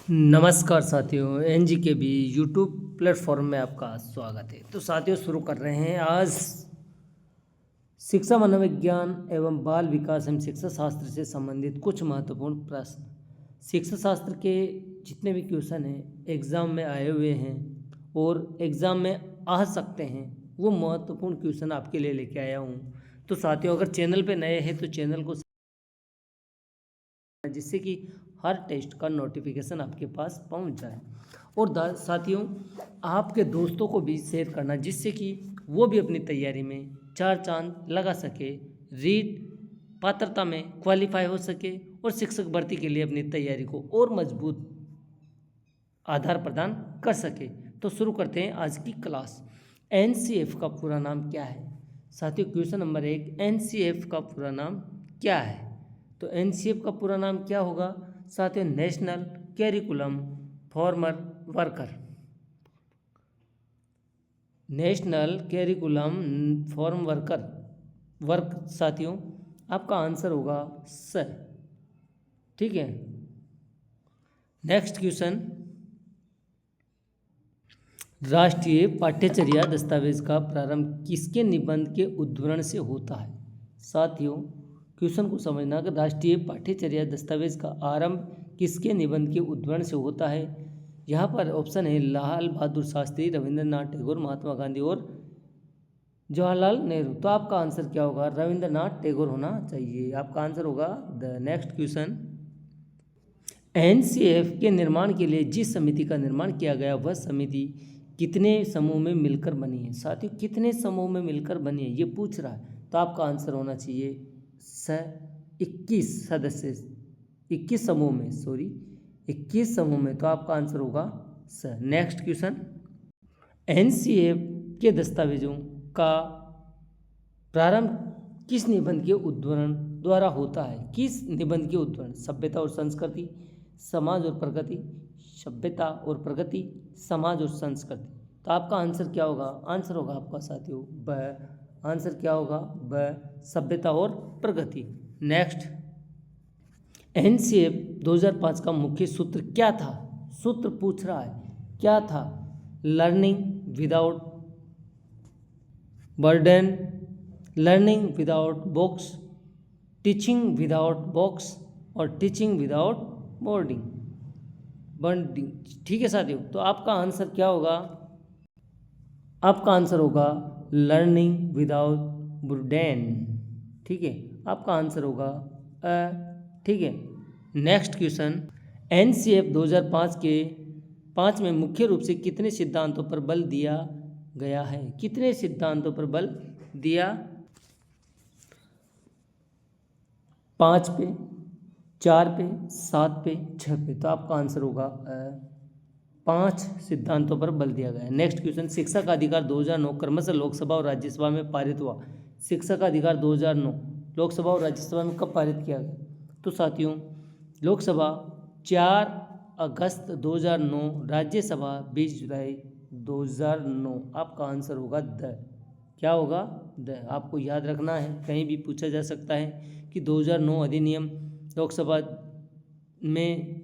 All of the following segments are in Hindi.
नमस्कार साथियों, एन जी के बी यूट्यूब प्लेटफॉर्म में आपका स्वागत है। तो साथियों, शुरू कर रहे हैं आज शिक्षा मनोविज्ञान एवं बाल विकास एवं शिक्षा शास्त्र से संबंधित कुछ महत्वपूर्ण प्रश्न। शिक्षा शास्त्र के जितने भी क्वेश्चन हैं एग्ज़ाम में आए हुए हैं और एग्ज़ाम में आ सकते हैं, वो महत्वपूर्ण क्वेश्चन आपके लिए लेके आया हूँ। तो साथियों, अगर चैनल पे नए हैं तो चैनल को, जिससे कि हर टेस्ट का नोटिफिकेशन आपके पास पहुंच जाए। और साथियों, आपके दोस्तों को भी शेयर करना, जिससे कि वो भी अपनी तैयारी में चार चांद लगा सके, रीट पात्रता में क्वालिफाई हो सके और शिक्षक भर्ती के लिए अपनी तैयारी को और मजबूत आधार प्रदान कर सके। तो शुरू करते हैं आज की क्लास। एनसीएफ का पूरा नाम क्या है? साथियों, क्वेश्चन नंबर 1, एनसीएफ का पूरा नाम क्या है? तो एनसीएफ का पूरा नाम क्या होगा साथियों? National curriculum farmer worker. National curriculum form worker work साथियों, आपका आंसर होगा स। ठीक है, नेक्स्ट क्वेश्चन। राष्ट्रीय पाठ्यचर्या दस्तावेज का प्रारंभ किसके निबंध के उद्धरण से होता है? साथियों, क्वेश्चन को समझना कि राष्ट्रीय पाठ्यचर्या दस्तावेज का आरंभ किसके निबंध के उद्धरण से होता है। यहाँ पर ऑप्शन है लाल बहादुर शास्त्री, रविंद्रनाथ टैगोर, महात्मा गांधी और जवाहरलाल नेहरू। तो आपका आंसर क्या होगा? रविंद्रनाथ टैगोर होना चाहिए। आपका आंसर होगा द। Next question. एनसीएफ के निर्माण के लिए जिस समिति का निर्माण किया गया वह समिति कितने समूह में मिलकर बनी है? साथियों, कितने समूह में मिलकर बनी है ये पूछ रहा है। तो आपका आंसर होना चाहिए स 21 सदस्य, 21 समूह में, 21 समूह में। तो आपका आंसर होगा स। Next question. एनसीएफ के दस्तावेजों का प्रारंभ किस निबंध के उद्धरण द्वारा होता है? किस निबंध के उद्धरण? सभ्यता और संस्कृति, समाज और प्रगति, सभ्यता और प्रगति, समाज और संस्कृति। तो आपका आंसर क्या होगा? आंसर होगा आपका साथियों ब। आंसर क्या होगा? ब, सभ्यता और प्रगति। नेक्स्ट। एनसीएफ 2005 का मुख्य सूत्र क्या था? सूत्र पूछ रहा है, क्या था? Learning without burden, learning without books, teaching without box और टीचिंग विदाउट बोर्डिंग बर्डिंग। ठीक है साथियों, तो आपका आंसर क्या होगा? आपका आंसर होगा लर्निंग विदाउट बुर्डेन। ठीक है, आपका आंसर होगा अ। ठीक है, नेक्स्ट क्वेश्चन। एनसीएफ 2005 के 5 में मुख्य रूप से कितने सिद्धांतों पर बल दिया गया है? कितने सिद्धांतों पर बल दिया? 5 पे, 4 पे, 7 पे, 6 पे। तो आपका आंसर होगा 5 सिद्धांतों पर बल दिया गया है। Next question. शिक्षा का अधिकार 2009 क्रमशः लोकसभा और राज्यसभा में पारित हुआ। शिक्षा का अधिकार 2009 लोकसभा और राज्यसभा में कब पारित किया गया? तो साथियों, लोकसभा 4 अगस्त 2009, राज्यसभा 20 जुलाई 2009। आपका आंसर होगा द। क्या होगा? द। आपको याद रखना है, कहीं भी पूछा जा सकता है कि 2009 अधिनियम लोकसभा में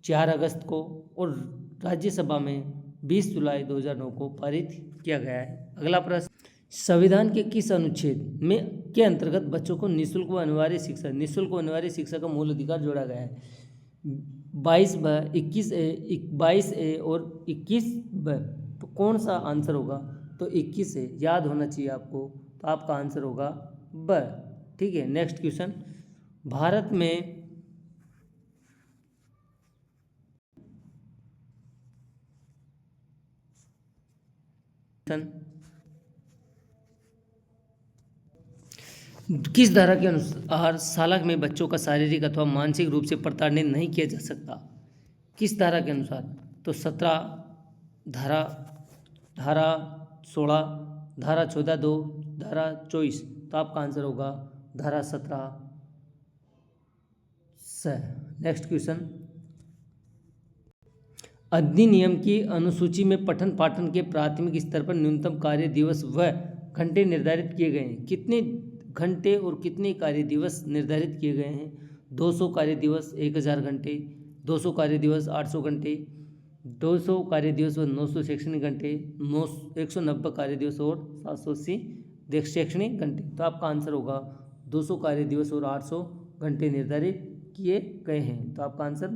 4 अगस्त को और राज्यसभा में 20 जुलाई 2009 को पारित किया गया है। अगला प्रश्न। संविधान के किस अनुच्छेद में के अंतर्गत बच्चों को निःशुल्क व अनिवार्य शिक्षा का मूल अधिकार जोड़ा गया है? 22 ब, 22 ए और 21 ब। तो कौन सा आंसर होगा? तो 21 है, याद होना चाहिए आपको। तो आपका आंसर होगा ब। ठीक है, नेक्स्ट क्वेश्चन। भारत में किस धारा के अनुसार सालक में बच्चों का शारीरिक अथवा मानसिक रूप से प्रताड़ित नहीं किया जा सकता? किस धारा के अनुसार? तो 17 धारा, धारा 16, धारा 14(2), धारा 24। तो आपका आंसर होगा धारा 17 स। Next question. अधिनियम की अनुसूची में पठन पाठन के प्राथमिक स्तर पर न्यूनतम कार्य दिवस व घंटे निर्धारित किए गए हैं। कितने घंटे और कितने कार्य दिवस निर्धारित किए गए हैं? 200 कार्य दिवस, 1000 घंटे, 200 कार्य दिवस 800 घंटे, 200 कार्य दिवस और 900 शैक्षणिक घंटे, 190 कार्य दिवस और 780 शैक्षणिक घंटे। तो आपका आंसर होगा 200 कार्य दिवस और 800 घंटे निर्धारित किए गए हैं। तो आपका आंसर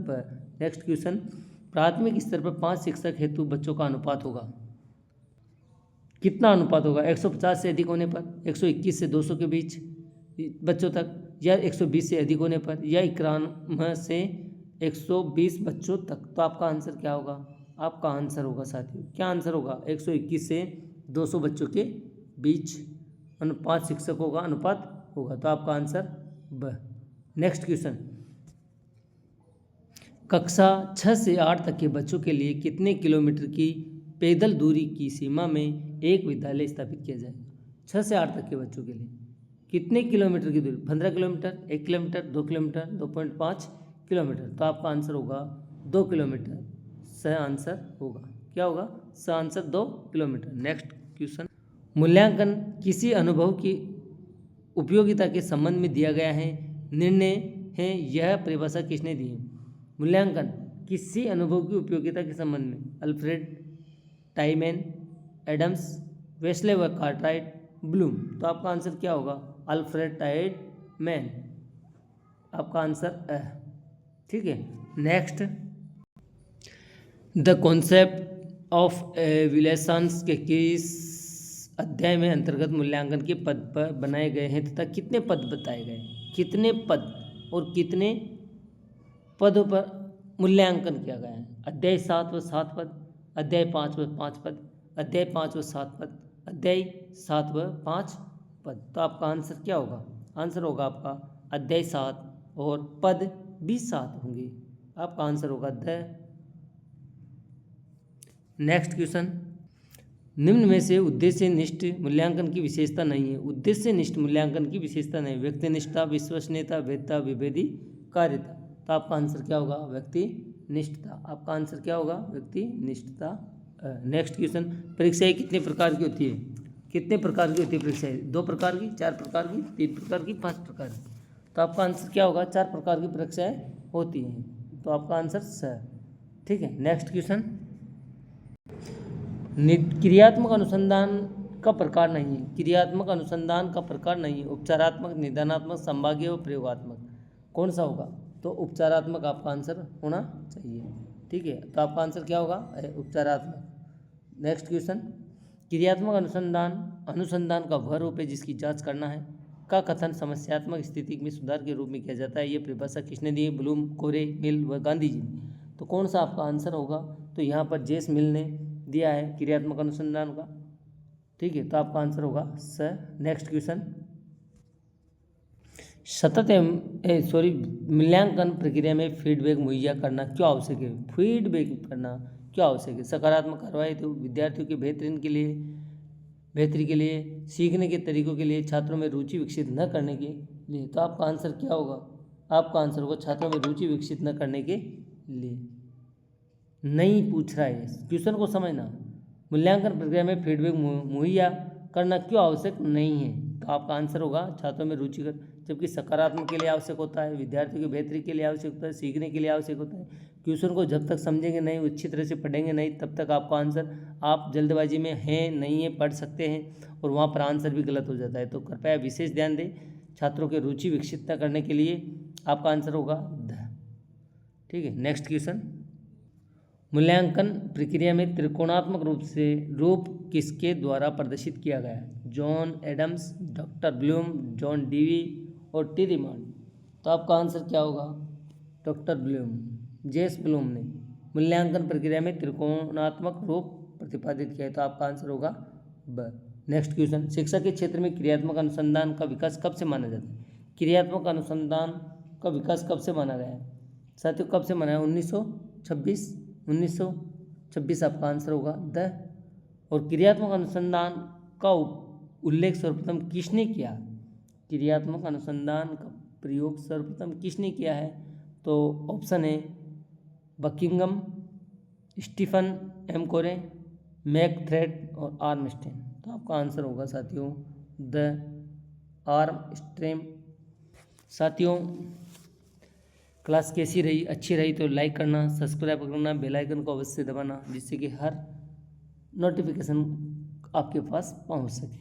नेक्स्ट क्वेश्चन, प्राथमिक स्तर पर 5 शिक्षक हेतु बच्चों का अनुपात होगा, कितना अनुपात होगा? 150 से अधिक होने पर, 121 से 200 के बीच बच्चों तक, या 120 से अधिक होने पर, या 91 से 120 बच्चों तक। तो आपका आंसर क्या होगा? आपका आंसर होगा साथियों, क्या आंसर होगा? 121 से 200 बच्चों के बीच 5 शिक्षकों का अनुपात होगा। तो आपका आंसर ब। नेक्स्ट क्वेश्चन, कक्षा 6 से 8 तक के बच्चों के लिए कितने किलोमीटर की पैदल दूरी की सीमा में एक विद्यालय स्थापित किया जाएगा? 6 से 8 तक के बच्चों के लिए कितने किलोमीटर की दूरी? 15 किलोमीटर, 1 किलोमीटर, 2 किलोमीटर, 2.5 किलोमीटर। तो आपका आंसर होगा 2 किलोमीटर। सही आंसर होगा, क्या होगा? सही आंसर 2 किलोमीटर। नेक्स्ट क्वेश्चन, मूल्यांकन किसी अनुभव की उपयोगिता के संबंध में दिया गया है, निर्णय है, यह परिभाषा किसने दी है? मूल्यांकन किसी अनुभव की उपयोगिता के संबंध में, अल्फ्रेड, टाइमैन, एडम्स, वेस्ले व कार्टराइट, ब्लूम। तो आपका आंसर क्या होगा? अल्फ्रेड टाइमैन। आपका आंसर ठीक है। नेक्स्ट, द कॉन्सेप्ट ऑफ एविलेशंस के किस अध्याय में अंतर्गत मूल्यांकन के पद पर बनाए गए हैं तथा कितने पद बताए गए? कितने पद और कितने पदों पर मूल्यांकन किया गया है? अध्याय 7 व 7 पद, अध्याय 5 व 5 पद, अध्याय 5 व 7 पद, अध्याय 7 व 5 पद। तो आपका आंसर क्या होगा? आंसर होगा आपका अध्याय 7 और पद भी 7 होंगे। आपका आंसर होगा द। नेक्स्ट क्वेश्चन, निम्न में से उद्देश्यनिष्ठ मूल्यांकन की विशेषता नहीं है। उद्देश्यनिष्ठ मूल्यांकन की विशेषता नहीं, व्यक्तिनिष्ठता, विश्वसनीयता, भेदता, विभेदी कार्यता। तो आपका आंसर क्या होगा? व्यक्तिनिष्ठता। आपका आंसर क्या होगा? व्यक्तिनिष्ठता। नेक्स्ट क्वेश्चन, परीक्षाएं कितने प्रकार की होती है? कितने प्रकार की होती है परीक्षाएं? 2 प्रकार की, 4 प्रकार की, 3 प्रकार की, 5 प्रकार की। तो आपका आंसर क्या होगा? 4 प्रकार की परीक्षाएं होती हैं। तो आपका आंसर स। ठीक है। नेक्स्ट क्वेश्चन, क्रियात्मक अनुसंधान का प्रकार नहीं है। क्रियात्मक अनुसंधान का प्रकार नहीं है, उपचारात्मक, निदानात्मक, संभागीय और प्रयोगात्मक। कौन सा होगा? तो उपचारात्मक आपका आंसर होना चाहिए। ठीक है, तो आपका आंसर क्या होगा? उपचारात्मक। नेक्स्ट क्वेश्चन, क्रियात्मक अनुसंधान का वह रूप है जिसकी जांच करना है का कथन समस्यात्मक स्थिति में सुधार के रूप में किया जाता है। ये परिभाषा किसने दी है? ब्लूम, कोरे, मिल व गांधी जी ने। तो कौन सा आपका आंसर होगा? तो यहाँ पर जेस मिल ने दिया है क्रियात्मक अनुसंधान का। ठीक है, तो आपका आंसर होगा स। नेक्स्ट क्वेश्चन, मूल्यांकन प्रक्रिया में फीडबैक मुहैया करना क्यों आवश्यक है? फीडबैक करना क्यों आवश्यक है? सकारात्मक कार्रवाई तो विद्यार्थियों के बेहतरी के लिए, सीखने के तरीकों के लिए, छात्रों में रुचि विकसित न करने के लिए। तो आपका आंसर क्या होगा? आपका आंसर होगा छात्रों में रुचि विकसित न करने के लिए। नहीं पूछ रहा है, क्वेश्चन को समझना। मूल्यांकन प्रक्रिया में फीडबैक मुहैया करना क्यों आवश्यक नहीं है? तो आपका आंसर होगा छात्रों में रुचिकर, जबकि सकारात्मक के लिए आवश्यक होता है, विद्यार्थियों की बेहतरी के लिए आवश्यक होता है, सीखने के लिए आवश्यक होता है। क्वेश्चन को जब तक समझेंगे नहीं, अच्छी तरह से पढ़ेंगे नहीं, तब तक आपका आंसर, आप जल्दबाजी में हैं नहीं है पढ़ सकते हैं और वहाँ पर आंसर भी गलत हो जाता है। तो कृपया विशेष ध्यान दें, छात्रों की रुचि विकसित करने के लिए आपका आंसर होगा ध। ठीक है। नेक्स्ट क्वेश्चन, मूल्यांकन प्रक्रिया में त्रिकोणात्मक रूप किसके द्वारा प्रदर्शित किया गया है? John Adams, doctor Bloom, John Dewey और टी रिमांड। तो आपका आंसर क्या होगा? डॉक्टर ब्लूम, जेस ब्लूम ने मूल्यांकन प्रक्रिया में त्रिकोणात्मक रूप प्रतिपादित किया है। तो आपका आंसर होगा ब। नेक्स्ट क्वेश्चन, शिक्षा के क्षेत्र में क्रियात्मक अनुसंधान का विकास कब से माना जाता है? क्रियात्मक अनुसंधान का विकास कब से माना गया है साथियों? कब से माना है? 1926 आपका आंसर होगा द। और क्रियात्मक अनुसंधान का उल्लेख सर्वप्रथम किसने किया? क्रियात्मक अनुसंधान का प्रयोग सर्वप्रथम किसने किया है? तो ऑप्शन है बकिंगम, स्टीफन एम कोरे, मैकथ्रेड और आर्मस्ट्रैंग। तो आपका आंसर होगा साथियों द आर्मस्ट्रैंग। साथियों क्लास कैसी रही, अच्छी रही तो लाइक करना, सब्सक्राइब करना, बेल आइकन को अवश्य दबाना, जिससे कि हर नोटिफिकेशन आपके पास पहुंच सके।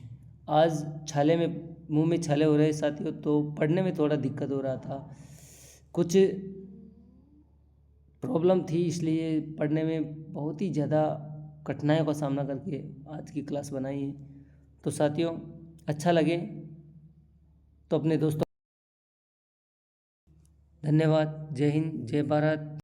आज छाले में मुंह में छाले हो रहे साथियों, तो पढ़ने में थोड़ा दिक्कत हो रहा था, कुछ प्रॉब्लम थी, इसलिए पढ़ने में बहुत ही ज़्यादा कठिनाइयों का सामना करके आज की क्लास बनाई है। तो साथियों, अच्छा लगे तो अपने दोस्तों, धन्यवाद। जय हिंद, जय भारत।